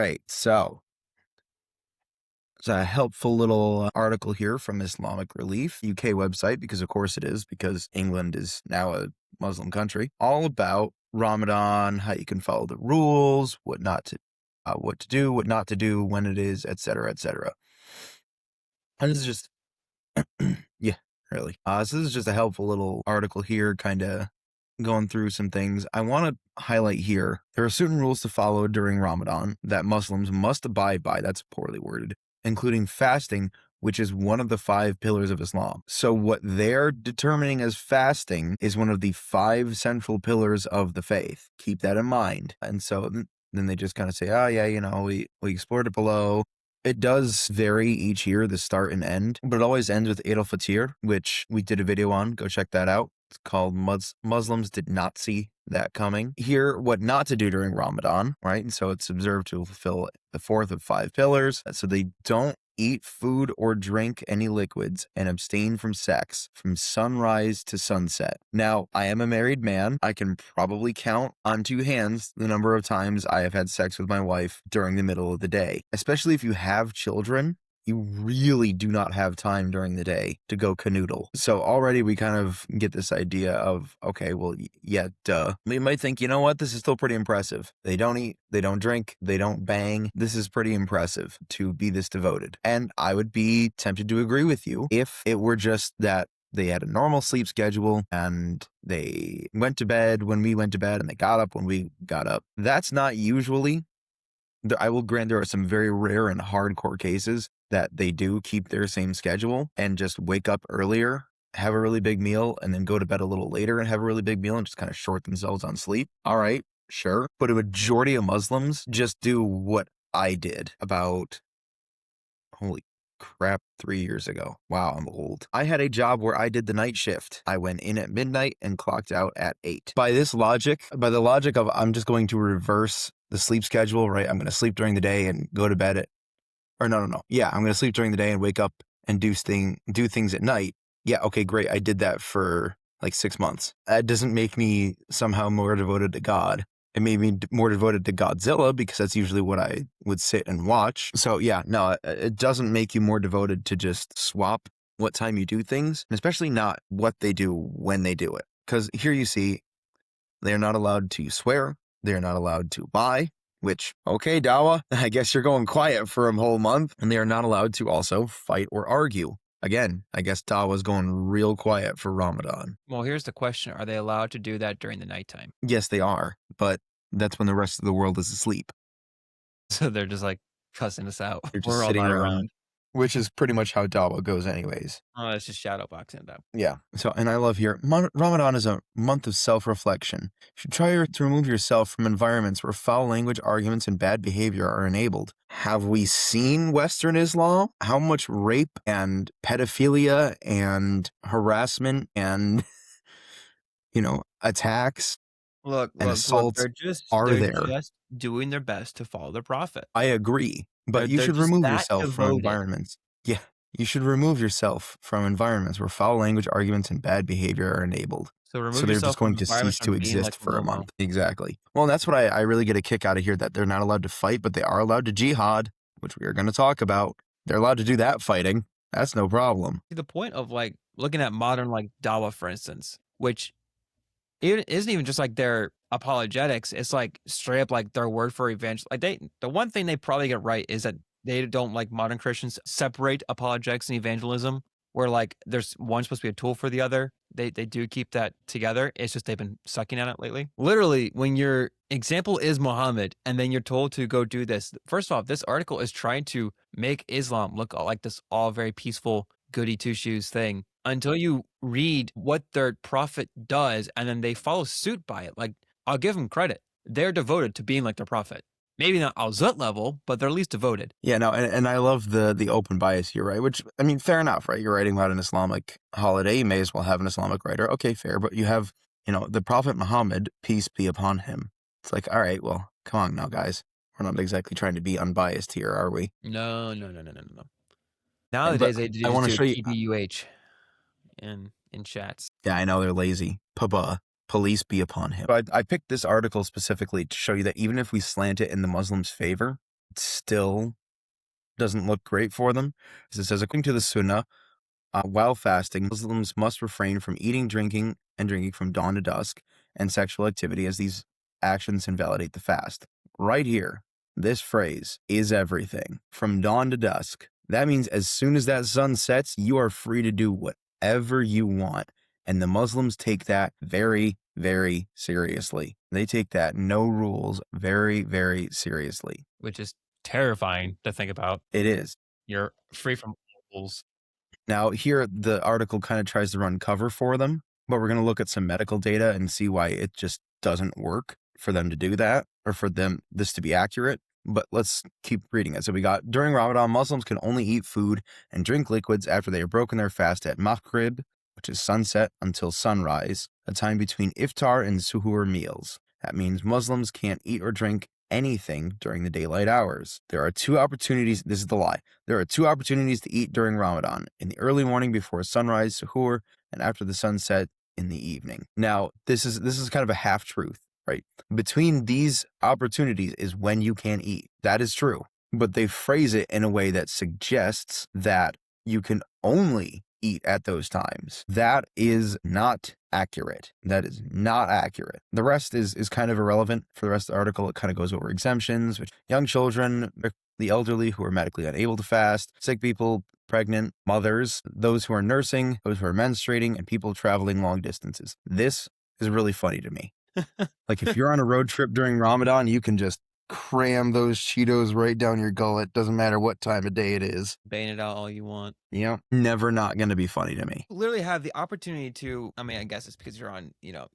Right, so it's a helpful little article here from Islamic Relief, UK website, because of course it is, because England is now a Muslim country, all about Ramadan, how you can follow the rules, what to do, what not to do, when it is, etc., etc. And this is just, yeah, really. So this is just a helpful little article here, kind of going through some things. I want to highlight here, there are certain rules to follow during Ramadan that Muslims must abide by. That's poorly worded, including fasting, which is one of the 5 pillars of Islam. So what they're determining as fasting is one of the 5 central pillars of the faith. Keep that in mind. And so then they just kind of say, oh yeah, we explored it below. It does vary each year, the start and end, but it always ends with Eid al-Fitr, which we did a video on. Go check that out. It's called Muslims Did Not See That Coming. Here, what not to do during Ramadan, right? And so it's observed to fulfill the 4th of 5 pillars. So they don't eat food or drink any liquids and abstain from sex from sunrise to sunset. Now, I am a married man. I can probably count on 2 hands the number of times I have had sex with my wife during the middle of the day, especially if you have children. You really do not have time during the day to go canoodle. So already we kind of get this idea of, okay, well, yeah, duh. We might think, you know what? This is still pretty impressive. They don't eat, they don't drink, they don't bang. This is pretty impressive to be this devoted. And I would be tempted to agree with you if it were just that they had a normal sleep schedule and they went to bed when we went to bed and they got up when we got up. That's not usually. I will grant there are some very rare and hardcore cases that they do keep their same schedule and just wake up earlier, have a really big meal, and then go to bed a little later and have a really big meal and just kind of short themselves on sleep. All right, sure. But a majority of Muslims just do what I did about, holy crap, 3 years ago. Wow, I'm old. I had a job where I did the night shift. I went in at midnight and clocked out at 8. By the logic of I'm just going to reverse the sleep schedule, right? I'm going to sleep during the day and go to bed no. Yeah, I'm going to sleep during the day and wake up and do things at night. Yeah, okay, great. I did that for like 6 months. That doesn't make me somehow more devoted to God. It made me more devoted to Godzilla because that's usually what I would sit and watch. So yeah, no, it doesn't make you more devoted to just swap what time you do things, and especially not what they do when they do it. Because here you see, they're not allowed to swear. They're not allowed to lie, which, okay, Dawa, I guess you're going quiet for a whole month. And they are not allowed to also fight or argue. Again, I guess Dawa's going real quiet for Ramadan. Well, here's the question. Are they allowed to do that during the nighttime? Yes, they are, but that's when the rest of the world is asleep. So they're just like cussing us out. You're just We're all sitting not around, around. which is pretty much how Dawa goes anyways. Oh, it's just shadow boxing them. Yeah. So, and I love here, Ramadan is a month of self-reflection. You should try to remove yourself from environments where foul language, arguments, and bad behavior are enabled. Have we seen Western Islam? How much rape and pedophilia and harassment and, attacks Look, and assaults they're there? just doing their best to follow the prophet. I agree, but you They're should just remove that yourself from devoted. environments. Yeah. You should remove yourself from environments where foul language, arguments, and bad behavior are enabled. So remove So they're yourself just going from to environments cease to from being exist like for a Momo. month. Exactly. Well, that's what I really get a kick out of here, that they're not allowed to fight, but they are allowed to jihad, which we are going to talk about. They're allowed to do that fighting. That's no problem. See, the point of like looking at modern like Dawa, for instance, which it isn't even just like their apologetics. It's like straight up like their word for evangel. Like the one thing they probably get right is that they don't, like modern Christians, separate apologetics and evangelism, where like there's one supposed to be a tool for the other. They do keep that together. It's just they've been sucking at it lately. Literally, when your example is Muhammad and then you're told to go do this, first off, this article is trying to make Islam look like this all very peaceful, goody two shoes thing, until you read what their prophet does and then they follow suit by it. Like, I'll give them credit. They're devoted to being like their prophet. Maybe not Al-Zut level, but they're at least devoted. Yeah, no, and I love the open bias here, right? Which, I mean, fair enough, right? You're writing about an Islamic holiday. You may as well have an Islamic writer. Okay, fair. But you have, the Prophet Muhammad, peace be upon him. It's like, all right, well, come on now, guys. We're not exactly trying to be unbiased here, are we? No. Nowadays, they I just want to do show you. TBUH in chats. Yeah, I know they're lazy. Police be upon him. But I picked this article specifically to show you that even if we slant it in the Muslims' favor, still doesn't look great for them. As it says, according to the Sunnah, while fasting, Muslims must refrain from eating, drinking, and drinking from dawn to dusk, and sexual activity, as these actions invalidate the fast. Right here, this phrase is everything. From dawn to dusk. That means as soon as that sun sets, you are free to do whatever you want. And the Muslims take that very, very seriously. They take that no rules very, very seriously. which is terrifying to think about. It is. You're free from rules. Now, here the article kind of tries to run cover for them, but we're going to look at some medical data and see why it just doesn't work for them to do that or for them this to be accurate. But let's keep reading it. So we got, during Ramadan, Muslims can only eat food and drink liquids after they have broken their fast at Maghrib, which is sunset, until sunrise, a time between iftar and suhoor meals. That means Muslims can't eat or drink anything during the daylight hours. There are two opportunities. This is the lie. There are two opportunities to eat during Ramadan: in the early morning before sunrise, suhoor, and after the sunset in the evening. Now, this is kind of a half truth, right? Between these opportunities is when you can eat. That is true. But they phrase it in a way that suggests that you can only eat at those times. That is not accurate. That is not accurate. The rest is kind of irrelevant. For the rest of the article, it kind of goes over exemptions, which young children, the elderly who are medically unable to fast, sick people, pregnant, mothers, those who are nursing, those who are menstruating, and people traveling long distances. This is really funny to me. Like, if you're on a road trip during Ramadan, you can just cram those Cheetos right down your gullet. Doesn't matter what time of day it is. Bane it out all you want. Yeah, never not going to be funny to me. Literally have the opportunity to, I mean, I guess it's because you're on,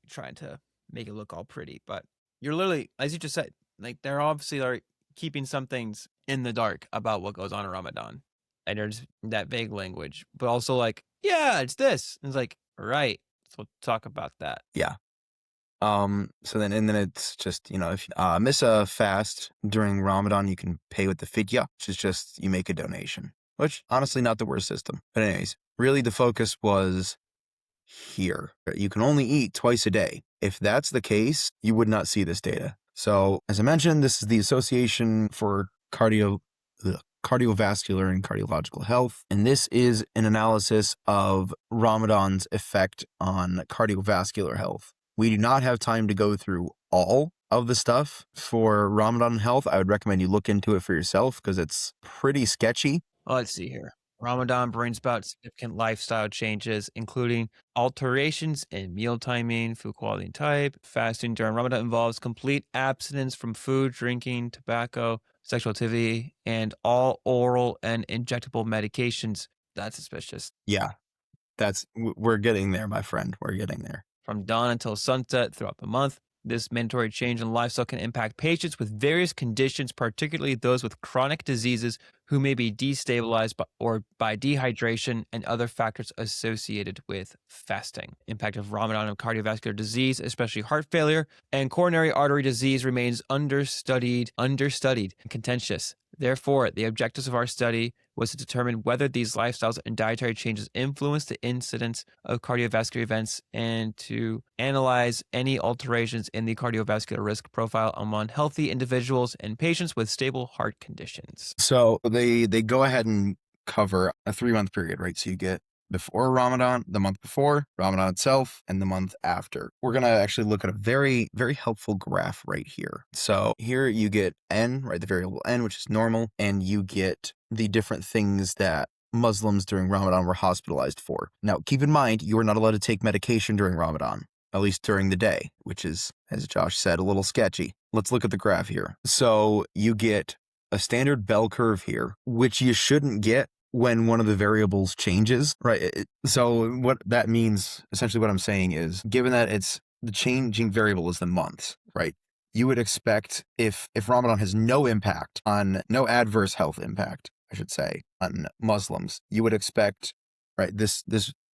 trying to make it look all pretty, but you're literally, as you just said, like they're obviously are keeping some things in the dark about what goes on in Ramadan. And there's that vague language, but also like, yeah, it's this. And it's like, right. So we'll talk about that. Yeah. So then it's just, if you miss a fast during Ramadan, you can pay with the fidya, which is just you make a donation, which honestly not the worst system. But anyways, really the focus was here. You can only eat twice a day. If that's the case, you would not see this data. So as I mentioned, this is the Association for Cardiovascular and Cardiological Health. And this is an analysis of Ramadan's effect on cardiovascular health. We do not have time to go through all of the stuff for Ramadan health. I would recommend you look into it for yourself because it's pretty sketchy. Well, let's see here. Ramadan brings about significant lifestyle changes, including alterations in meal timing, food quality and type. Fasting during Ramadan involves complete abstinence from food, drinking, tobacco, sexual activity, and all oral and injectable medications. That's suspicious. Yeah, we're getting there, my friend. We're getting there. From dawn until sunset throughout the month. This mandatory change in lifestyle can impact patients with various conditions, particularly those with chronic diseases who may be destabilized by dehydration and other factors associated with fasting. Impact of Ramadan on cardiovascular disease, especially heart failure and coronary artery disease, remains understudied, and contentious. Therefore, the objectives of our study was to determine whether these lifestyles and dietary changes influence the incidence of cardiovascular events and to analyze any alterations in the cardiovascular risk profile among healthy individuals and patients with stable heart conditions. So they go ahead and cover a 3-month period, right? So you get before Ramadan, the month before, Ramadan itself, and the month after. We're going to actually look at a very, very helpful graph right here. So here you get N, right? The variable N, which is normal, and you get the different things that Muslims during Ramadan were hospitalized for. Now, keep in mind, you are not allowed to take medication during Ramadan, at least during the day, which is, as Josh said, a little sketchy. Let's look at the graph here. So you get a standard bell curve here, which you shouldn't get when one of the variables changes, right? So what that means, essentially what I'm saying is, given that it's the changing variable is the months, right? You would expect if Ramadan has no adverse health impact, I should say, on Muslims, you would expect, right, this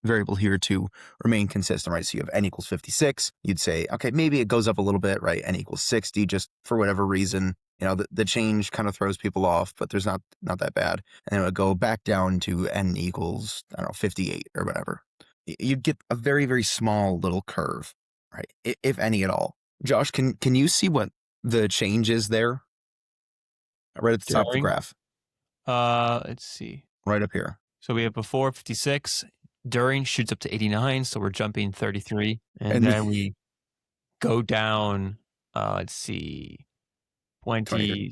variable here to remain consistent, right? So you have N equals 56. You'd say, okay, maybe it goes up a little bit, right? N equals 60, just for whatever reason. The change kind of throws people off, but there's not that bad. And then it would go back down to N equals, 58 or whatever. You'd get a very, very small little curve, right? If any at all. Josh, can you see what the change is there? Right at the top of the During, graph. let's see. Right up here. So we have before 56, during shoots up to 89, so we're jumping 33, and And then we go down, let's see, 23, 20,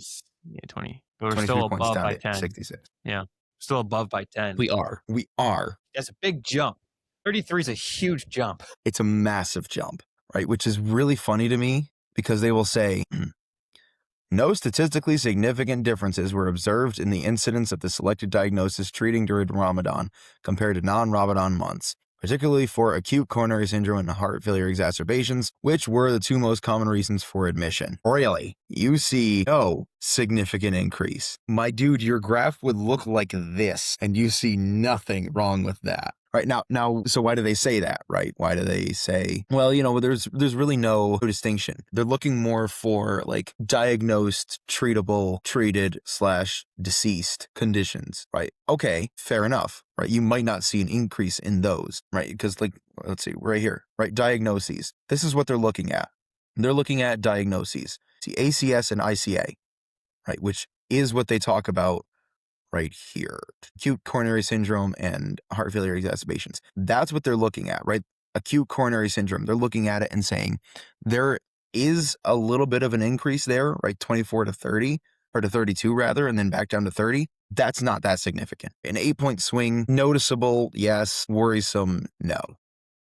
yeah, 20, but we're 23 still points above down by to 10. 66. Yeah, still above by 10. We are. We are. That's a big jump. 33 is a huge jump. It's a massive jump, right? Which is really funny to me because they will say, no statistically significant differences were observed in the incidence of the selected diagnosis treating during Ramadan compared to non-Ramadan months, particularly for acute coronary syndrome and heart failure exacerbations, which were the two most common reasons for admission. Really? You see no significant increase. My dude, your graph would look like this, and you see nothing wrong with that. Right now, so why do they say that, right? Why do they say, well, there's really no distinction. They're looking more for like diagnosed, treatable, treated / deceased conditions, right? Okay, fair enough, right? You might not see an increase in those, right? Because like, let's see, right here, right? Diagnoses. This is what they're looking at. They're looking at diagnoses. See, ACS and ICA, right? Which is what they talk about right here. Acute coronary syndrome and heart failure exacerbations. That's what they're looking at, right? Acute coronary syndrome. They're looking at it and saying there is a little bit of an increase there, right? 24 to 30 or to 32 rather, and then back down to 30. That's not that significant. An 8-point swing, noticeable, yes. Worrisome, no.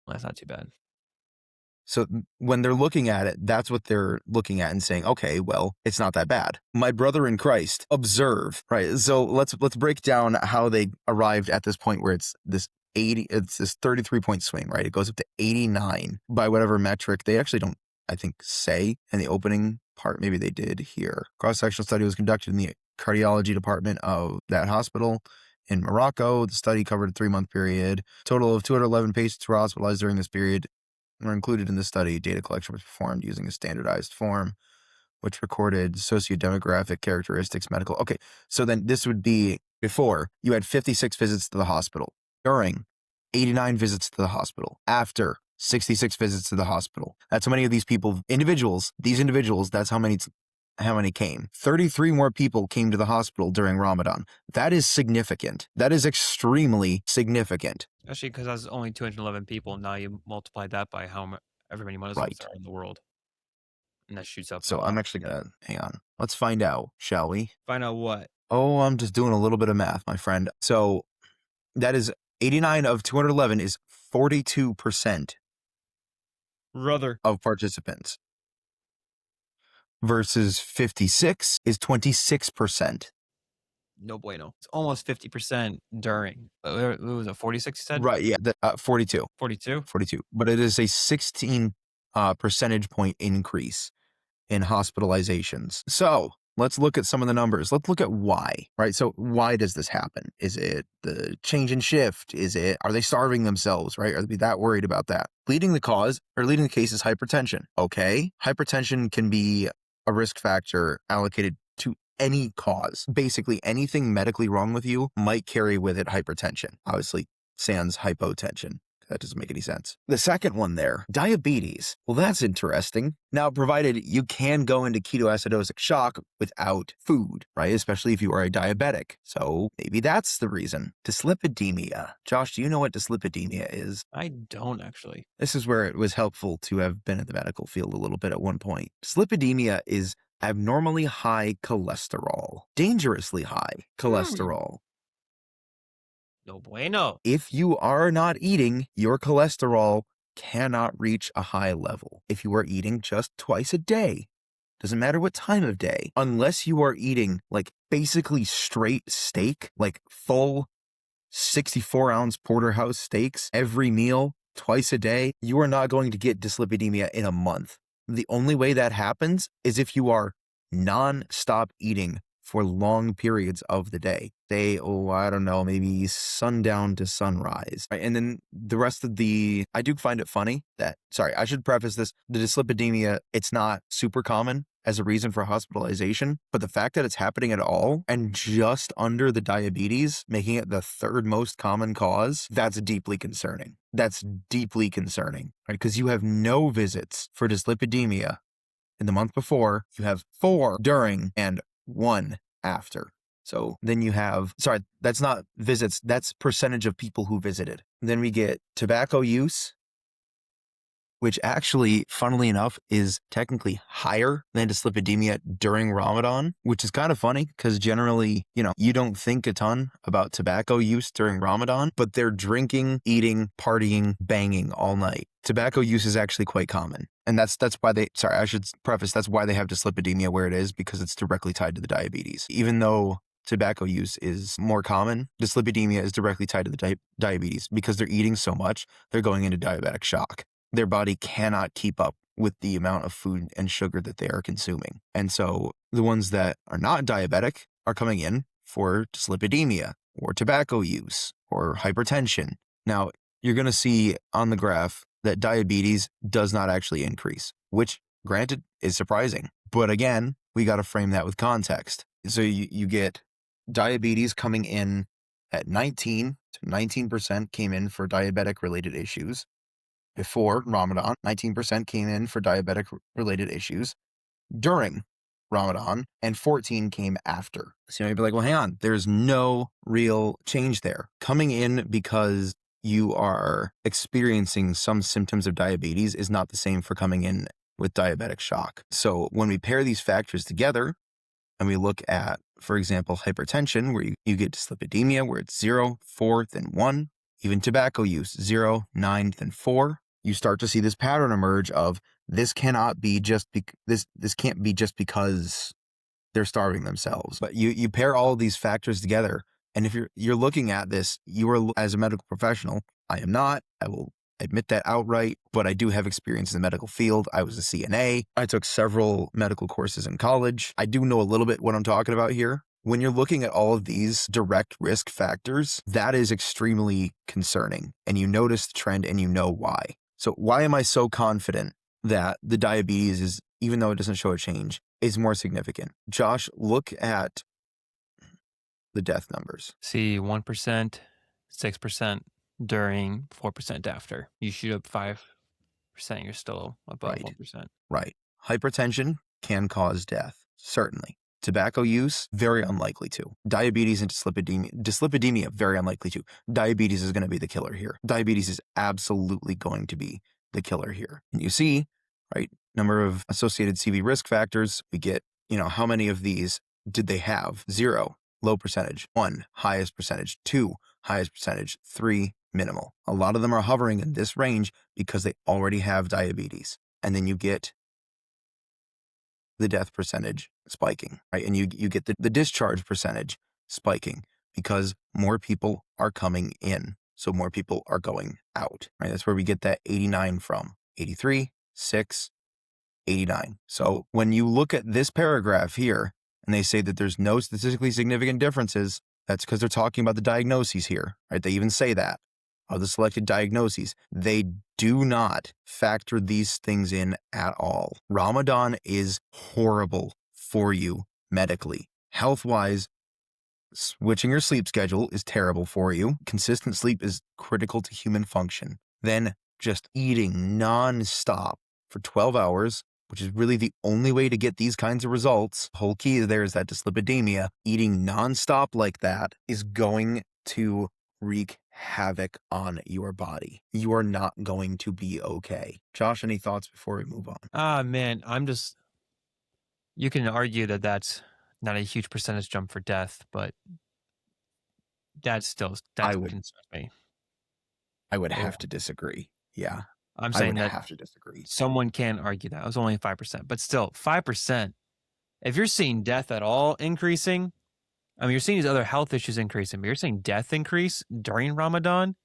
That's not too bad. So when they're looking at it, that's what they're looking at and saying, okay, well, it's not that bad. My brother in Christ, observe, right? So let's break down how they arrived at this point where it's this 33-point swing, right? It goes up to 89 by whatever metric. They actually don't, I think, say in the opening part. Maybe they did here. Cross-sectional study was conducted in the cardiology department of that hospital in Morocco. The study covered a 3-month period. Total of 211 patients were hospitalized during this period. Were included in the study. Data collection was performed using a standardized form, which recorded sociodemographic characteristics, medical. Okay, so then this would be before you had 56 visits to the hospital, during 89 visits to the hospital, after 66 visits to the hospital. That's how many of these people, these individuals, that's how many came. 33 more people came to the hospital during Ramadan. That is significant. That is extremely significant. Especially because that's only 211 people. Now you multiply that by however many Muslims Right. there are in the world. And that shoots up a So lot. I'm actually gonna, hang on. Let's find out, shall we? Find out what? Oh, I'm just doing a little bit of math, my friend. So that is 89 of 211 is 42% Brother. of participants versus 56 is 26%. No bueno. It's almost 50% during. What was it, 46 you said? Right, yeah, 42. 42? 42. But it is a 16 percentage point increase in hospitalizations. So let's look at some of the numbers. Let's look at why, right? So why does this happen? Is it the change in shift? Are they starving themselves, right? Are they that worried about that? Leading the case is hypertension. Okay. Hypertension can be a risk factor allocated to any cause. Basically anything medically wrong with you might carry with it hypertension. Obviously, sans hypotension. That doesn't make any sense. The second one there, diabetes. Well, that's interesting. Now, provided you can go into ketoacidosis shock without food, right? Especially if you are a diabetic. So maybe that's the reason. Dyslipidemia. Josh, do you know what dyslipidemia is? I don't actually. This is where it was helpful to have been in the medical field a little bit at one point. Dyslipidemia is abnormally high cholesterol, dangerously high cholesterol. No bueno. If you are not eating, your cholesterol cannot reach a high level. If you are eating just twice a day, doesn't matter what time of day, unless you are eating like basically straight steak, like full 64-ounce porterhouse steaks every meal, twice a day, you are not going to get dyslipidemia in a month. The only way that happens is if you are non-stop eating for long periods of the day. Say, I don't know, maybe sundown to sunrise. Right? And then the rest of I do find it funny that, I should preface this, the dyslipidemia, it's not super common as a reason for hospitalization, but the fact that it's happening at all and just under the diabetes, making it the third most common cause, that's deeply concerning. That's deeply concerning, right? Because you have no visits for dyslipidemia in the month before, you have 4 during, and 1 after. So then you have, sorry, that's not visits, that's percentage of people who visited. Then we get tobacco use, which actually, funnily enough, is technically higher than dyslipidemia during Ramadan, which is kind of funny because generally, you don't think a ton about tobacco use during Ramadan, but they're drinking, eating, partying, banging all night. Tobacco use is actually quite common. And that's why I should preface, that's why they have dyslipidemia where it is, because it's directly tied to the diabetes. Even though tobacco use is more common, dyslipidemia is directly tied to the diabetes because they're eating so much, they're going into diabetic shock. Their body cannot keep up with the amount of food and sugar that they are consuming. And so the ones that are not diabetic are coming in for dyslipidemia or tobacco use or hypertension. Now, you're going to see on the graph that diabetes does not actually increase, which granted is surprising. But again, we got to frame that with context. So you get diabetes coming in at 19 to 19% came in for diabetic related issues. Before Ramadan, 19% came in for diabetic related issues during Ramadan, and 14 came after. So you'd be like, well, hang on, there's no real change there. Coming in because you are experiencing some symptoms of diabetes is not the same for coming in with diabetic shock. So when we pair these factors together and we look at, for example, hypertension, where you get dyslipidemia, where it's 0, 4, then 1, even tobacco use, 0, 9, then 4, you start to see this pattern emerge of this cannot be just this can't be just because they're starving themselves. But you pair all of these factors together, and if you're looking at this, you are, as a medical professional, I am not, I will admit that outright, but I do have experience in the medical field. I was a CNA. I took several medical courses in college. I do know a little bit what I'm talking about here. When you're looking at all of these direct risk factors, that is extremely concerning, and you notice the trend and you know why. So why am I so confident that the diabetes is, even though it doesn't show a change, is more significant? Josh, look at the death numbers. See 1%, 6% during, 4% after. You shoot up 5%, you're still above 1%. Right. Hypertension can cause death, certainly. Tobacco use, very unlikely to. Diabetes and dyslipidemia, very unlikely to. Diabetes is going to be the killer here. Diabetes is absolutely going to be the killer here. And you see, right, number of associated CV risk factors, we get, how many of these did they have? 0, low percentage. 1, highest percentage. 2, highest percentage. 3, minimal. A lot of them are hovering in this range because they already have diabetes. And then you get the death percentage spiking, right? And you get the discharge percentage spiking because more people are coming in. So more people are going out, right? That's where we get that 89 from. 83, 6, 89. So when you look at this paragraph here and they say that there's no statistically significant differences, that's because they're talking about the diagnoses here, right? They even say that of the selected diagnoses. They do not factor these things in at all. Ramadan is horrible for you medically. Health-wise, switching your sleep schedule is terrible for you. Consistent sleep is critical to human function. Then just eating non-stop for 12 hours, which is really the only way to get these kinds of results. The whole key there is that dyslipidemia. Eating non-stop like that is going to wreak havoc on your body. You are not going to be okay. Josh, any thoughts before we move on? Man, you can argue that that's not a huge percentage jump for death, but that's I what would concerns me. have to disagree. Yeah. I'm I saying would that have to disagree. someone can argue that. It was only 5%, but still 5%. If you're seeing death at all increasing, I mean, you're seeing these other health issues increasing, but you're seeing death increase during Ramadan,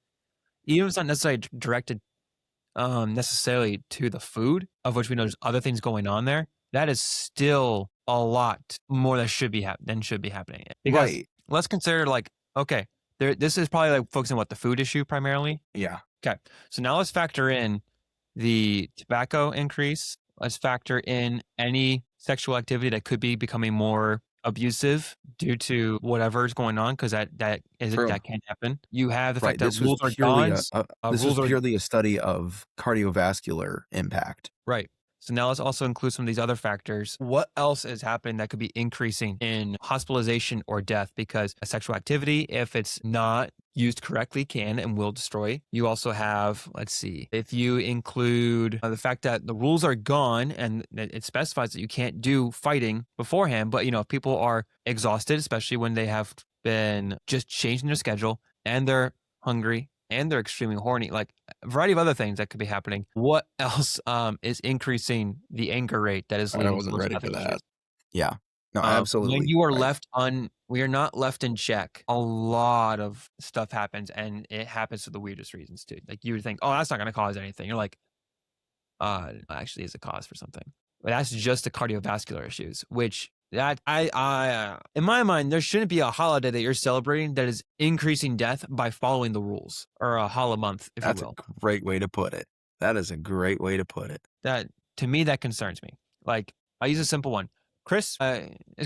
even if it's not necessarily directed necessarily to the food, of which we know there's other things going on there. That is still a lot more that should be happening. Because Right. let's consider okay, this is probably focusing on what the food issue primarily. Yeah. Okay, so now let's factor in the tobacco increase. Let's factor in any sexual activity that could be becoming more abusive due to whatever is going on, because that can happen. You have the fact that This was rules are purely gone. a study of cardiovascular impact. Right. So now let's also include some of these other factors. What else is happening that could be increasing in hospitalization or death? Because sexual activity, if it's not used correctly, can and will destroy. You also have, let's see, if you include the fact that the rules are gone and it specifies that you can't do fighting beforehand, but if people are exhausted, especially when they have been just changing their schedule and they're hungry and they're extremely horny, like a variety of other things that could be happening. What else is increasing the anger rate that is All right, I leading to wasn't ready for life-threatening that. issues? Yeah. No, When absolutely. you are Right. we are not left in check, a lot of stuff happens, and it happens for the weirdest reasons too. Like you would think, oh, that's not going to cause anything. You're like, actually is a cause for something. But that's just the cardiovascular issues, which that in my mind, there shouldn't be a holiday that you're celebrating that is increasing death by following the rules, or a holo month, if you That's a will. great way to put it. That is a great way to put it. That, to me, that concerns me. Like, I use a simple one. It's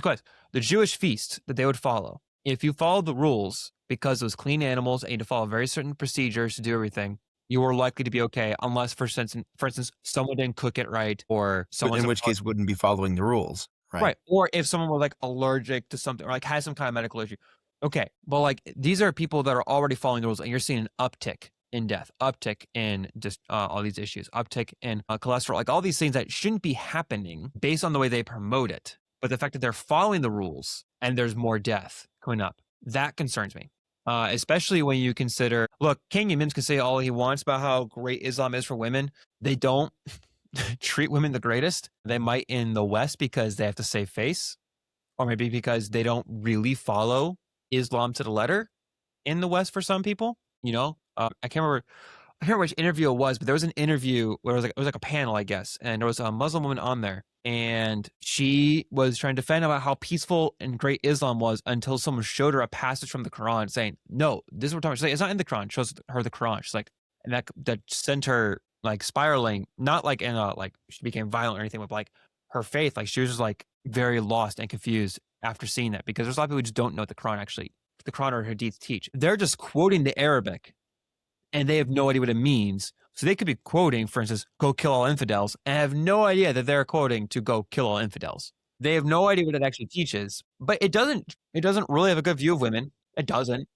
quite the Jewish feast that they would follow. If you follow the rules because it was clean animals and you had to follow very certain procedures to do everything, you were likely to be okay, unless, for instance, someone didn't cook it right, or In someone's which case, wouldn't be following the rules, right? right, or if someone was like allergic to something or like has some kind of medical issue. Okay, but like these are people that are already following the rules, and you're seeing an uptick in death, uptick in just all these issues, uptick in cholesterol, like all these things that shouldn't be happening based on the way they promote it. But the fact that they're following the rules and there's more death coming up, that concerns me. Especially when you consider, look, King Mims can say all he wants about how great Islam is for women. They don't treat women the greatest. They might in the West because they have to save face, or maybe because they don't really follow Islam to the letter in the West for some people. I can't remember which interview it was, but there was an interview where it was like a panel, I guess, and there was a Muslim woman on there, and she was trying to defend about how peaceful and great Islam was until someone showed her a passage from the Quran saying, "No, this is what we're talking." She's like, "It's not in the Quran." Shows her the Quran. She's like, and that sent her like spiraling, not like in a like she became violent or anything, but like her faith, like she was just like very lost and confused after seeing that, because there's a lot of people who just don't know what the Quran or Hadith teach. They're just quoting the Arabic and they have no idea what it means. So they could be quoting, for instance, "go kill all infidels," and have no idea that they're quoting to go kill all infidels. They have no idea what it actually teaches, but it doesn't really have a good view of women. It doesn't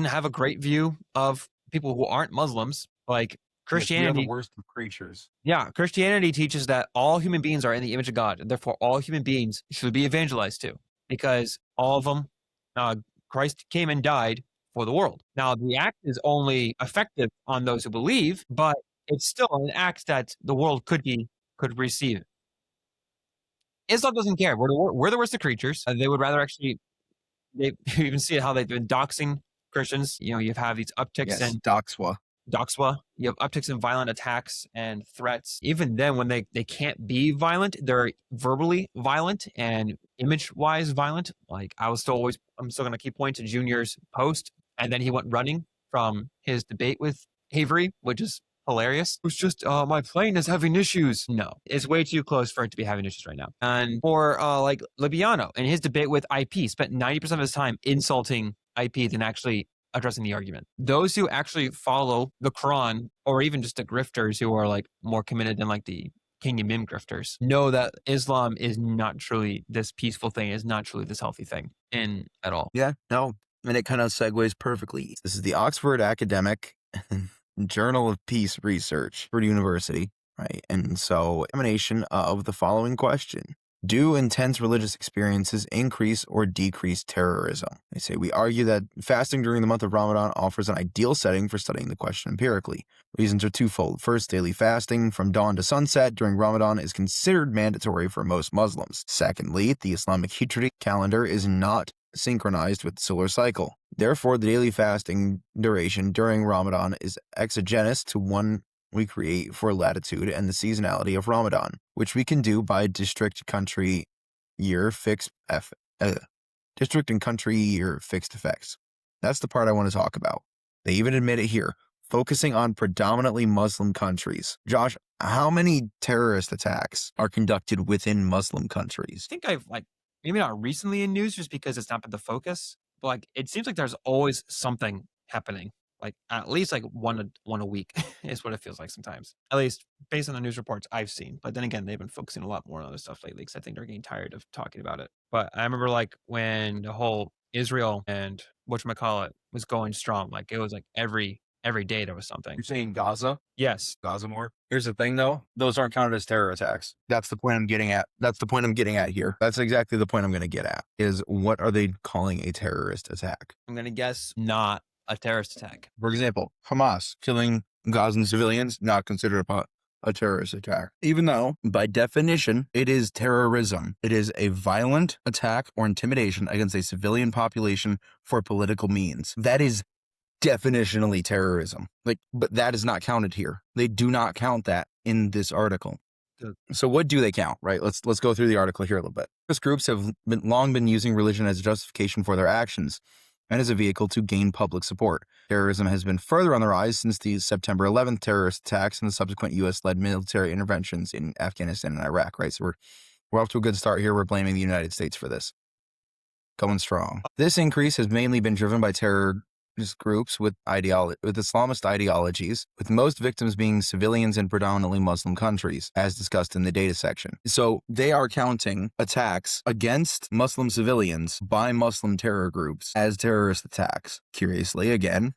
have a great view of people who aren't Muslims. Like Yes, we are the Christianity, worst of creatures. yeah, Christianity teaches that all human beings are in the image of God, and therefore all human beings should be evangelized to, because all of them, uh, Christ came and died for the world. Now, the act is only effective on those who believe, but it's still an act that the world could receive. Islam doesn't care. We're the worst of creatures. They would rather actually. They you even see how they've been doxing Christians. You have these upticks Yes, in Doxwa. Doxwa. You have upticks in violent attacks and threats. Even then, when they can't be violent, they're verbally violent and image-wise violent. Like I'm still going to keep pointing to Junior's post, and then he went running from his debate with Avery, which is hilarious. It's just my plane is having issues. No, it's way too close for it to be having issues right now. And for like Libiano in his debate with IP, spent 90% of his time insulting IP than actually addressing the argument. Those who actually follow the Quran, or even just the grifters who are like more committed than like the King and Mim grifters, know that Islam is not truly this peaceful thing, is not truly this healthy thing in at all. Yeah, no, and it kind of segues perfectly. This is the Oxford Academic Journal of Peace Research for University, right? And so, examination of the following question: do intense religious experiences increase or decrease terrorism? They say, we argue that fasting during the month of Ramadan offers an ideal setting for studying the question empirically. Reasons are twofold. First, daily fasting from dawn to sunset during Ramadan is considered mandatory for most Muslims. Secondly, the Islamic Hijri calendar is not synchronized with the solar cycle. Therefore, the daily fasting duration during Ramadan is exogenous to one we create for latitude and the seasonality of Ramadan, which we can do by district and country year fixed effects. That's the part I want to talk about. They even admit it here, focusing on predominantly Muslim countries. Josh, how many terrorist attacks are conducted within Muslim countries? I think I've like maybe not recently in news just because it's not been the focus, but like it seems like there's always something happening. like at least like one a week is what it feels like sometimes. At least based on the news reports I've seen. But then again, they've been focusing a lot more on other stuff lately because I think they're getting tired of talking about it. But I remember like when the whole Israel and whatchamacallit was going strong, like it was like every day there was something. You're saying Gaza? Yes. Gaza more? Here's the thing though. Those aren't counted as terror attacks. That's the point I'm getting at. That's the point I'm getting at here. That's exactly the point I'm going to get at is what are they calling a terrorist attack? I'm gonna guess not a terrorist attack. For example, Hamas killing Gazan civilians, not considered a terrorist attack. Even though, by definition, it is terrorism. It is a violent attack or intimidation against a civilian population for political means. That is definitionally terrorism. But that is not counted here. They do not count that in this article. So what do they count, right? Let's go through the article here a little bit. Terrorist groups have long been using religion as a justification for their actions and as a vehicle to gain public support. Terrorism has been further on the rise since the September 11th terrorist attacks and the subsequent U.S.-led military interventions in Afghanistan and Iraq, right? So we're off to a good start here. We're blaming the United States for this. Going strong. This increase has mainly been driven by terrorist groups with Islamist ideologies, with most victims being civilians in predominantly Muslim countries, as discussed in the data section. So they are counting attacks against Muslim civilians by Muslim terror groups as terrorist attacks. Curiously, again,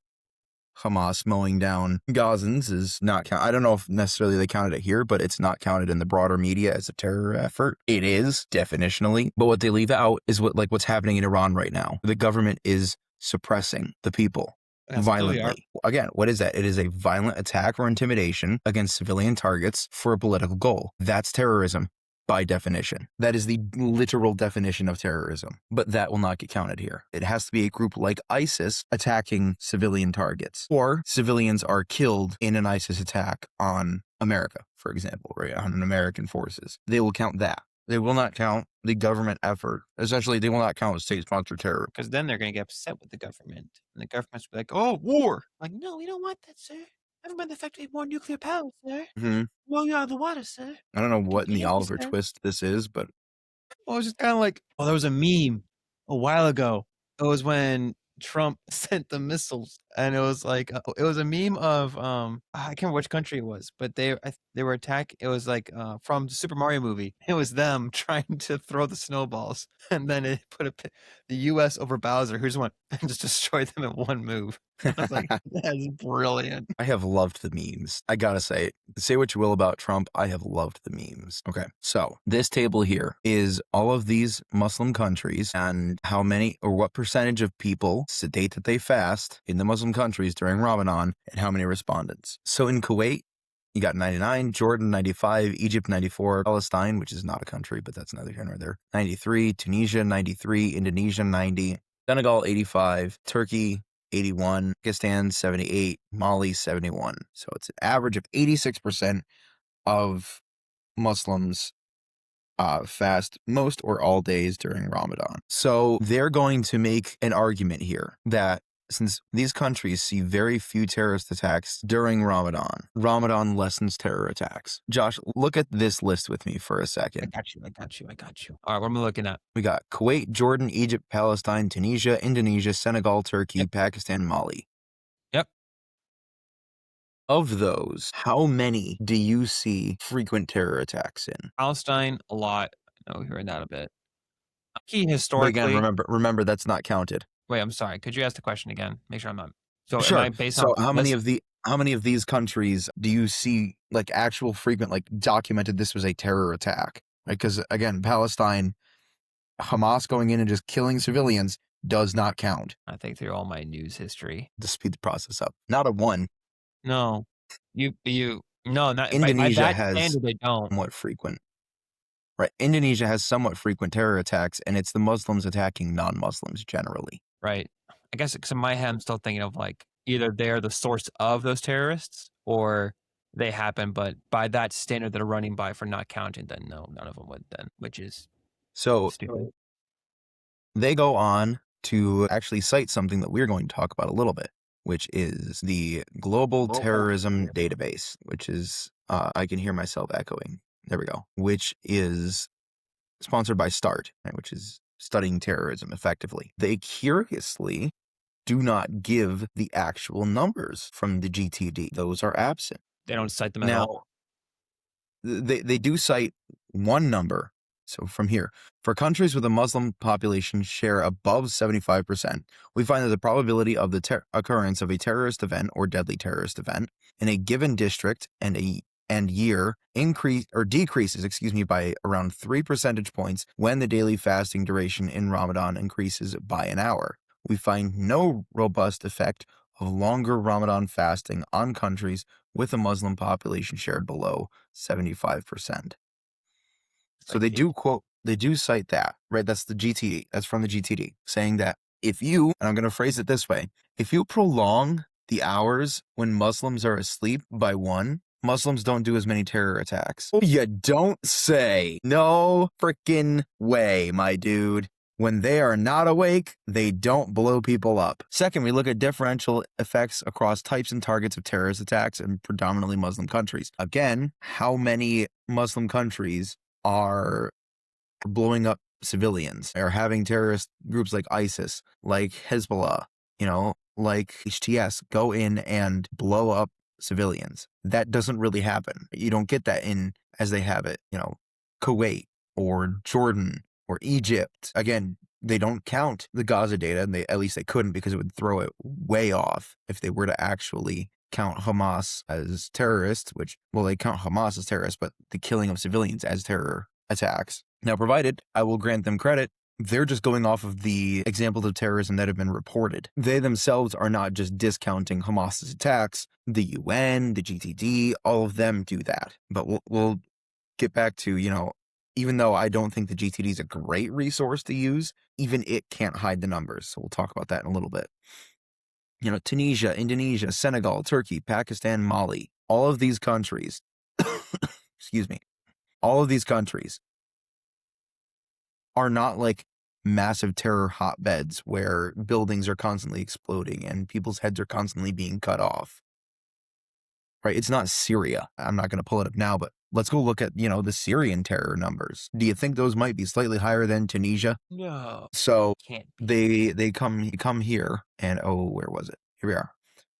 Hamas mowing down Gazans is not counted. I don't know if necessarily they counted it here, but it's not counted in the broader media as a terror effort. It is, definitionally. But what they leave out is what's happening in Iran right now. The government is suppressing the people violently. Again, what is that? It is a violent attack or intimidation against civilian targets for a political goal. That's terrorism by definition. That is the literal definition of terrorism, but that will not get counted here. It has to be a group like ISIS attacking civilian targets, or civilians are killed in an ISIS attack on America, for example, right, on American forces. They will count that. They will not count the government effort. Essentially, they will not count state-sponsored terror. Because then they're going to get upset with the government. And the government's be like, oh, war. Like, no, we don't want that, sir. Everybody affected more nuclear power, sir. Blow you out of the water, sir. I don't know what in the Oliver Twist this is, but well, it was just kind of like, oh, there was a meme a while ago. It was when Trump sent the missiles, and it was like it was a meme of I can't remember which country it was, but they were attacking. It was like from the Super Mario movie. It was them trying to throw the snowballs, and then it put the U.S. over Bowser, who's one, and just destroyed them in one move. I was like, that's brilliant. I have loved the memes. I gotta say what you will about Trump, I have loved the memes. Okay, so this table here is all of these Muslim countries and how many or what percentage of people state that they fast in the Muslim countries during Ramadan and how many respondents. So in Kuwait, you got 99, Jordan 95, Egypt 94, Palestine, which is not a country, but that's neither here nor there, 93, Tunisia 93, Indonesia 90, Senegal 85, Turkey 81, Pakistan 78, Mali 71. So it's an average of 86% of Muslims fast most or all days during Ramadan. So they're going to make an argument here that since these countries see very few terrorist attacks during Ramadan, Ramadan lessens terror attacks. Josh, look at this list with me for a second. I got you. All right, what am I looking at? We got Kuwait, Jordan, Egypt, Palestine, Tunisia, Indonesia, Senegal, Turkey, Pakistan, Mali. Yep. Of those, how many do you see frequent terror attacks in? Palestine, a lot. I know we're hearing that a bit. Key historically. But again, remember that's not counted. Wait, I'm sorry. Could you ask the question again? Make sure I'm not. So sure. Am I based so on how many of these countries do you see like actual frequent, like documented this was a terror attack? Right? Because again, Palestine, Hamas going in and just killing civilians does not count. I think through all my news history To speed the process up. Not a one. No. No, not Indonesia by that has standard, they don't. somewhat frequent. Right. Indonesia has somewhat frequent terror attacks, and it's the Muslims attacking non-Muslims generally. Right. I guess because in my head, I'm still thinking of like either they're the source of those terrorists or they happen, but by that standard that are running by for not counting, then no, none of them would then, which is so stupid. They go on to actually cite something that we're going to talk about a little bit, which is the Global Terrorism Database, which is, I can hear myself echoing. There we go. Which is sponsored by START, right, which is studying terrorism effectively. They curiously do not give the actual numbers from the GTD. Those are absent. They don't cite them at all. Now, they do cite one number. So from here, for countries with a Muslim population share above 75%, we find that the probability of the occurrence of a terrorist event or deadly terrorist event in a given district and year decreases by around 3 percentage points when the daily fasting duration in Ramadan increases by an hour. We find no robust effect of longer Ramadan fasting on countries with a Muslim population shared below 75%. So they do cite that, right? That's the GTD. That's from the GTD, saying that if you, and I'm going to phrase it this way, if you prolong the hours when Muslims are asleep by 1, Muslims don't do as many terror attacks. Oh, you don't say. No freaking way, my dude. When they are not awake, they don't blow people up. Second, we look at differential effects across types and targets of terrorist attacks in predominantly Muslim countries. Again, how many Muslim countries are blowing up civilians, are having terrorist groups like ISIS, like Hezbollah, like HTS go in and blow up civilians? That doesn't really happen. You don't get that as they have it, Kuwait or Jordan or Egypt. Again, they don't count the Gaza data, and at least they couldn't, because it would throw it way off if they were to actually count Hamas as terrorists, they count Hamas as terrorists, but the killing of civilians as terror attacks. Now, provided I will grant them credit, they're just going off of the examples of terrorism that have been reported. They themselves are not just discounting Hamas's attacks. The UN, the GTD, all of them do that. But we'll get back to, even though I don't think the GTD is a great resource to use, even it can't hide the numbers. So we'll talk about that in a little bit. Tunisia, Indonesia, Senegal, Turkey, Pakistan, Mali, all of these countries, excuse me, all of these countries are not like massive terror hotbeds where buildings are constantly exploding and people's heads are constantly being cut off. Right? It's not Syria. I'm not going to pull it up now, but let's go look at, the Syrian terror numbers. Do you think those might be slightly higher than Tunisia? No. So Can't be. they come here and, where was it? Here we are.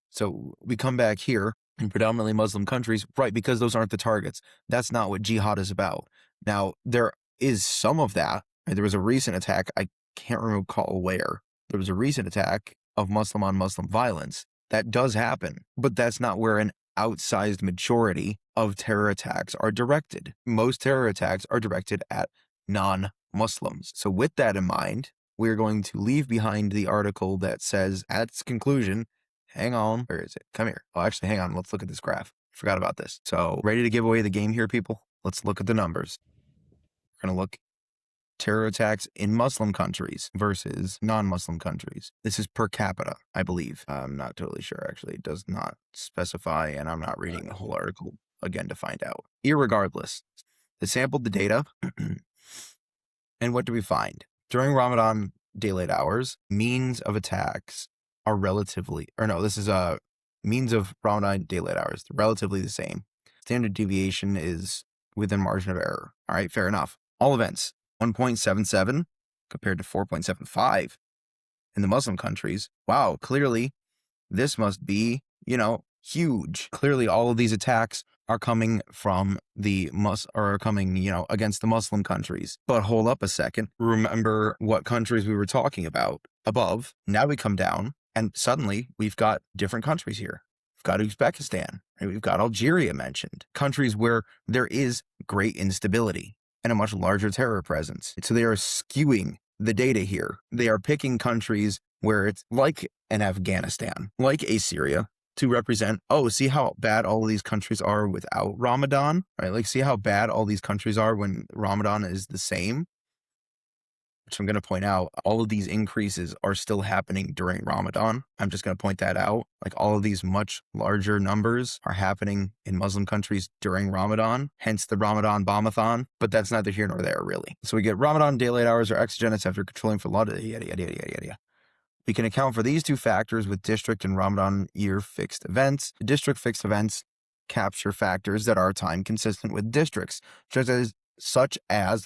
So we come back here in predominantly Muslim countries, right? Because those aren't the targets. That's not what jihad is about. Now, there is some of that. Right? There was a recent attack. I can't recall where. There was a recent attack of Muslim on Muslim violence. That does happen, but that's not where an outsized majority of terror attacks are directed. Most terror attacks are directed at non-Muslims. So with that in mind, we're going to leave behind the article that says at its conclusion, hang on, where is it? Come here. Oh, actually, hang on. Let's look at this graph. Forgot about this. So ready to give away the game here, people? Let's look at the numbers. We're going to look terror attacks in Muslim countries versus non-Muslim countries. This is per capita, I believe. I'm not totally sure, actually. It does not specify, and I'm not reading the whole article again to find out. Irregardless, they sampled the data, and what do we find? During Ramadan daylight hours, means of attacks are means of Ramadan daylight hours, relatively the same. Standard deviation is within margin of error. All right, fair enough. All events, 1.77 compared to 4.75 in the Muslim countries. Wow, clearly this must be, huge. Clearly all of these attacks are coming from against the Muslim countries. But hold up a second. Remember what countries we were talking about above. Now we come down and suddenly we've got different countries here. We've got Uzbekistan, right? We've got Algeria mentioned. Countries where there is great instability and a much larger terror presence. So they are skewing the data here. They are picking countries where it's like an Afghanistan, like a Syria, to represent, see how bad all of these countries are without Ramadan, right? Like, see how bad all these countries are when Ramadan is the same. Which I'm going to point out, all of these increases are still happening during Ramadan. I'm just going to point that out. Like, all of these much larger numbers are happening in Muslim countries during Ramadan, hence the Ramadan bombathon, but that's neither here nor there, really. So we get Ramadan daylight hours are exogenous after controlling for yada, yada, yada, yada, yada. We can account for these two factors with district and Ramadan year fixed events. The district fixed events capture factors that are time consistent with districts, such as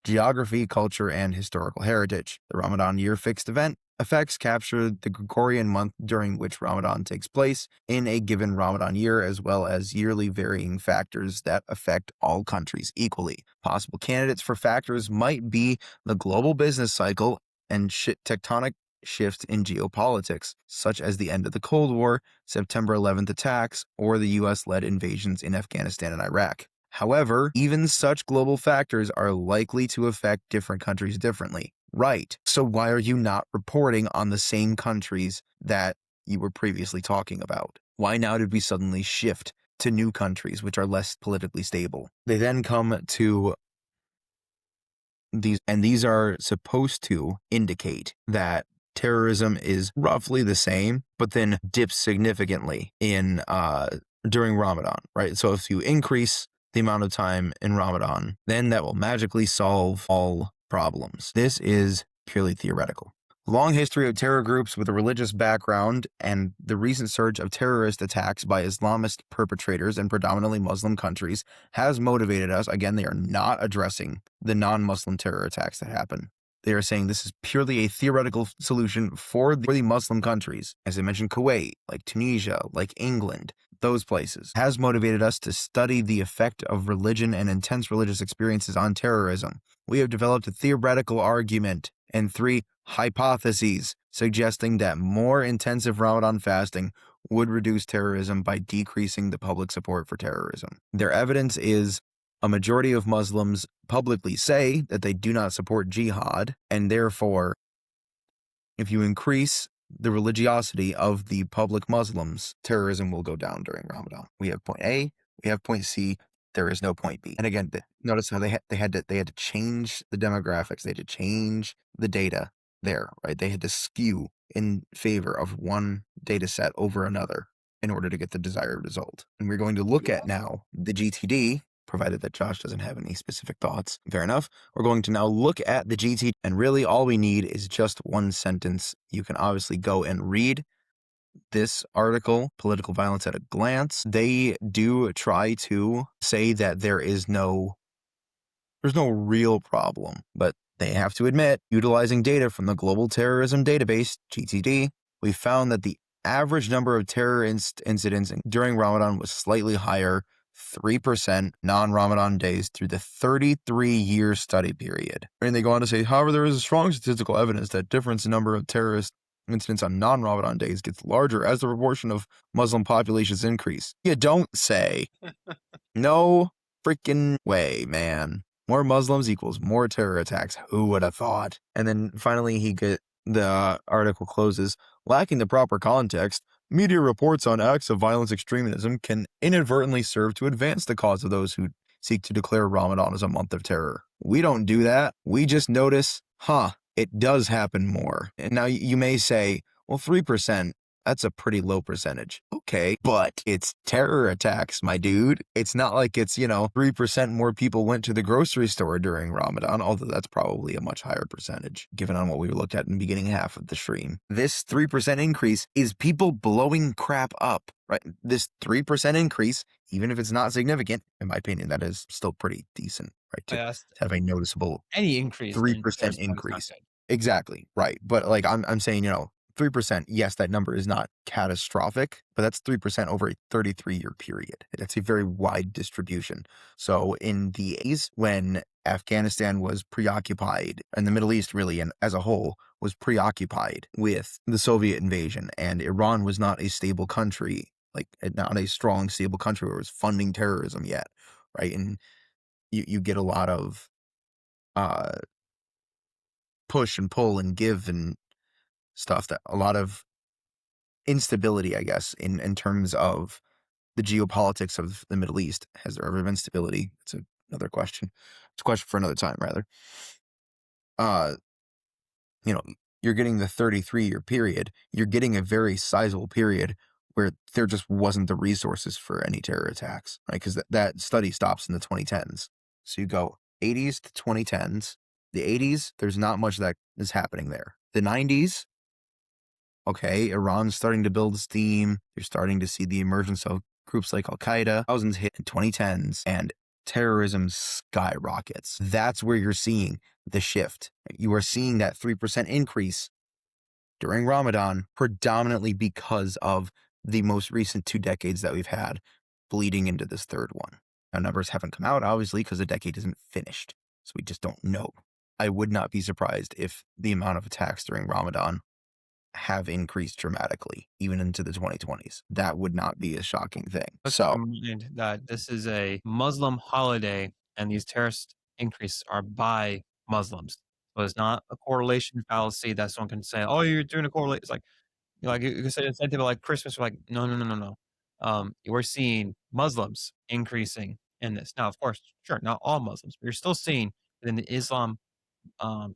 geography, culture, and historical heritage. The Ramadan year fixed event effects capture the Gregorian month during which Ramadan takes place in a given Ramadan year, as well as yearly varying factors that affect all countries equally. Possible candidates for factors might be the global business cycle and tectonic shifts in geopolitics, such as the end of the Cold War, September 11th attacks, or the US-led invasions in Afghanistan and Iraq. However, even such global factors are likely to affect different countries differently. Right. So why are you not reporting on the same countries that you were previously talking about? Why now did we suddenly shift to new countries which are less politically stable? They then come to these, and these are supposed to indicate that terrorism is roughly the same, but then dips significantly in during Ramadan, right? So if you increase the amount of time in Ramadan, then that will magically solve all problems. This is purely theoretical. Long history of terror groups with a religious background and the recent surge of terrorist attacks by Islamist perpetrators in predominantly Muslim countries has motivated us. Again, they are not addressing the non-Muslim terror attacks that happen. They are saying this is purely a theoretical solution for the Muslim countries. As I mentioned, Kuwait, like Tunisia, like England, those places, has motivated us to study the effect of religion and intense religious experiences on terrorism. We have developed a theoretical argument and 3 hypotheses suggesting that more intensive Ramadan fasting would reduce terrorism by decreasing the public support for terrorism. Their evidence is a majority of Muslims publicly say that they do not support jihad, and therefore, if you increase the religiosity of the public Muslims, terrorism will go down during Ramadan. We have point A, we have point C, there is no point B. And again, notice how they had to change the demographics, they had to change the data there, right? They had to skew in favor of one data set over another in order to get the desired result. And we're going to look at now the GTD, provided that Josh doesn't have any specific thoughts. Fair enough. We're going to now look at the GTD, and really all we need is just one sentence. You can obviously go and read this article, Political Violence at a Glance. They do try to say that there's no real problem, but they have to admit, utilizing data from the Global Terrorism Database, GTD, we found that the average number of terror incidents during Ramadan was slightly higher, 3% non-Ramadan days through the 33-year study period. And they go on to say, however, there is strong statistical evidence that difference in number of terrorist incidents on non-Ramadan days gets larger as the proportion of Muslim populations increase. You don't say. No freaking way, man. More Muslims equals more terror attacks. Who would have thought? And then finally, the article closes, lacking the proper context, media reports on acts of violence extremism can inadvertently serve to advance the cause of those who seek to declare Ramadan as a month of terror. We don't do that. We just notice, it does happen more. And now you may say, well, 3%, that's a pretty low percentage. Okay, but it's terror attacks, my dude. It's not like it's, 3% more people went to the grocery store during Ramadan, although that's probably a much higher percentage, given on what we looked at in the beginning half of the stream. This 3% increase is people blowing crap up, right? This 3% increase, even if it's not significant, in my opinion, that is still pretty decent, right? To have a noticeable any increase 3% increase. Exactly, right. But like I'm saying, 3%, yes, that number is not catastrophic, but that's 3% over a 33-year period. That's a very wide distribution. So in the 80s, when Afghanistan was preoccupied, and the Middle East really, and as a whole, was preoccupied with the Soviet invasion, and Iran was not a stable country, like not a strong, stable country where it was funding terrorism yet, right? And you get a lot of push and pull and give and stuff, that a lot of instability, I guess, in terms of the geopolitics of the Middle East. Has there ever been stability? It's another question. It's a question for another time, rather. Uh, you're getting the 33-year period. You're getting a very sizable period where there just wasn't the resources for any terror attacks, right? Because that study stops in the 2010s. So you go 80s to 2010s. The 80s, there's not much that is happening there. The 90s, okay, Iran's starting to build steam. You're starting to see the emergence of groups like Al-Qaeda. Thousands hit in 2010s, and terrorism skyrockets. That's where you're seeing the shift. You are seeing that 3% increase during Ramadan, predominantly because of the most recent 2 decades that we've had bleeding into this third one. Now, numbers haven't come out, obviously, because the decade isn't finished, so we just don't know. I would not be surprised if the amount of attacks during Ramadan have increased dramatically, even into the 2020s. That would not be a shocking thing. Let's keep So, in mind that this is a Muslim holiday, and these terrorist increases are by Muslims. So it's not a correlation fallacy that someone can say, "Oh, you're doing a correlate." It's like you can say the same thing about like Christmas. We're like, no, no, no, no, no. We're seeing Muslims increasing in this. Now, of course, sure, not all Muslims, but you're still seeing in the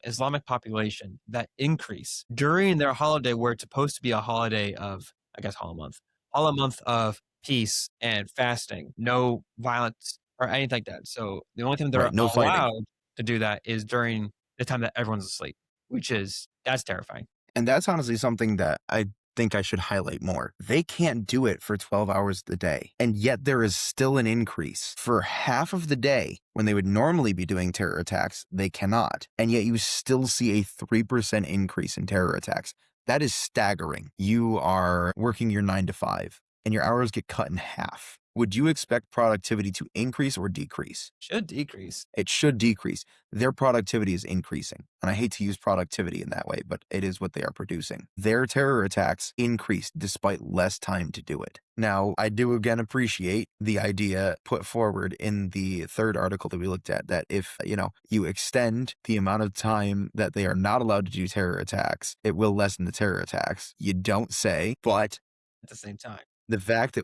Islamic population that increase during their holiday, where it's supposed to be a holiday of, I guess, Hala month of peace and fasting, no violence or anything like that. So the only time they're right, no fighting. allowed to do that is during the time that everyone's asleep, that's terrifying. And that's honestly something that I think I should highlight more. They can't do it for 12 hours a day. And yet there is still an increase. For half of the day, when they would normally be doing terror attacks, they cannot. And yet you still see a 3% increase in terror attacks. That is staggering. You are working your 9 to 5 and your hours get cut in half. Would you expect productivity to increase or decrease? Should decrease. It should decrease. Their productivity is increasing. And I hate to use productivity in that way, but it is what they are producing. Their terror attacks increase despite less time to do it. Now, I do again appreciate the idea put forward in the third article that we looked at, that if, you extend the amount of time that they are not allowed to do terror attacks, it will lessen the terror attacks. You don't say, but At the same time, the fact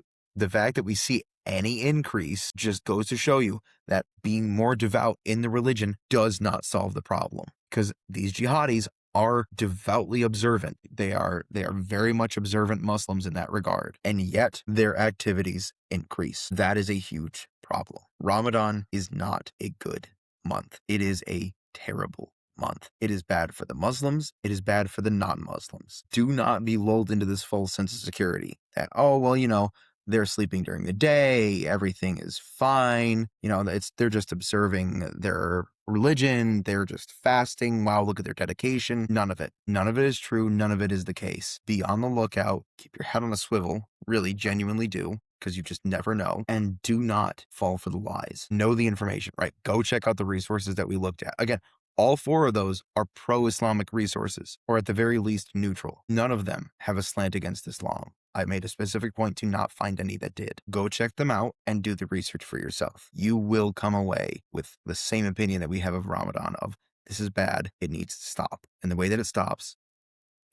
that we see any increase just goes to show you that being more devout in the religion does not solve the problem, because these jihadis are devoutly observant. They are very much observant Muslims in that regard, and yet their activities increase. That is a huge problem. Ramadan is not a good month. It is a terrible month. It is bad for the Muslims. It is bad for the non-Muslims. Do not be lulled into this false sense of security that, oh, well, they're sleeping during the day. Everything is fine. They're just observing their religion. They're just fasting. Wow, look at their dedication. None of it. None of it is true. None of it is the case. Be on the lookout. Keep your head on a swivel. Really, genuinely do, because you just never know. And do not fall for the lies. Know the information, right? Go check out the resources that we looked at. Again, all 4 of those are pro-Islamic resources, or at the very least neutral. None of them have a slant against Islam. I made a specific point to not find any that did. Go check them out and do the research for yourself. You will come away with the same opinion that we have of Ramadan, of this is bad, it needs to stop. And the way that it stops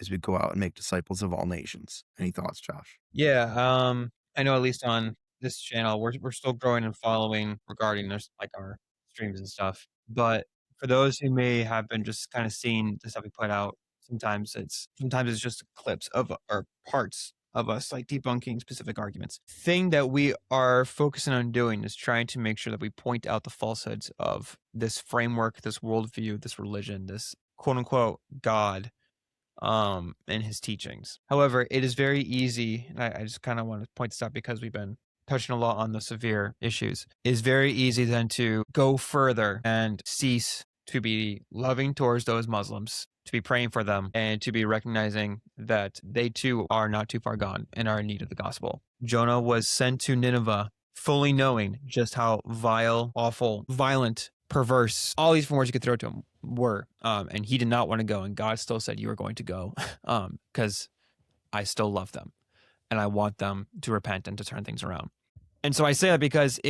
is we go out and make disciples of all nations. Any thoughts, Josh? yeah. I know at least on this channel, we're still growing and following regarding this, like our streams and stuff. But for those who may have been just kind of seeing the stuff we put out, sometimes it's just clips of or parts of us like debunking specific arguments. Thing that we are focusing on doing is trying to make sure that we point out the falsehoods of this framework, this worldview, this religion, this quote unquote God and his teachings. However, it is very easy, and I just kind of want to point this out because we've been touching a lot on the severe issues. It is very easy then to go further and cease to be loving towards those Muslims, to be praying for them, and to be recognizing that they too are not too far gone and are in need of the gospel. Jonah was sent to Nineveh fully knowing just how vile, awful, violent, perverse, all these different words you could throw to him were. And he did not want to go, and God still said, "You are going to go," because I still love them and I want them to repent and to turn things around. And so I say that because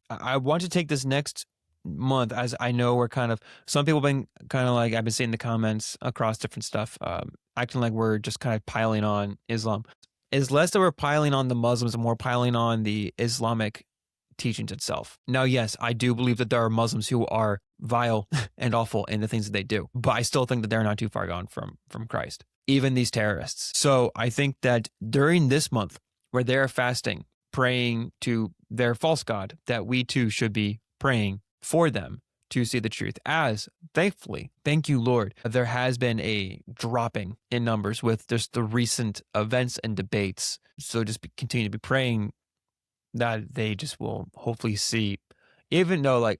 I want to take this next month, as I know we're kind of, some people have been kind of like, I've been seeing the comments across different stuff, acting like we're just kind of piling on Islam. Is less that we're piling on the Muslims and more piling on the Islamic teachings itself. Now, yes, I do believe that there are Muslims who are vile and awful in the things that they do, but I still think that they're not too far gone from Christ, even these terrorists. So I think that during this month where they're fasting, praying to their false god, that we too should be praying for them to see the truth. As thankfully, thank you, Lord, there has been a dropping in numbers with just the recent events and debates. So just continue to be praying that they just will hopefully see, even though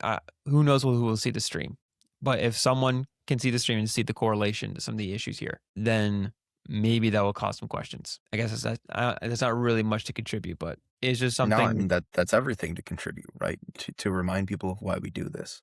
who knows who will see the stream. But if someone can see the stream and see the correlation to some of the issues here, then maybe that will cause some questions. I guess that's not really much to contribute, but it's just No, I something. mean, that's everything to contribute, right? To remind people of why we do this.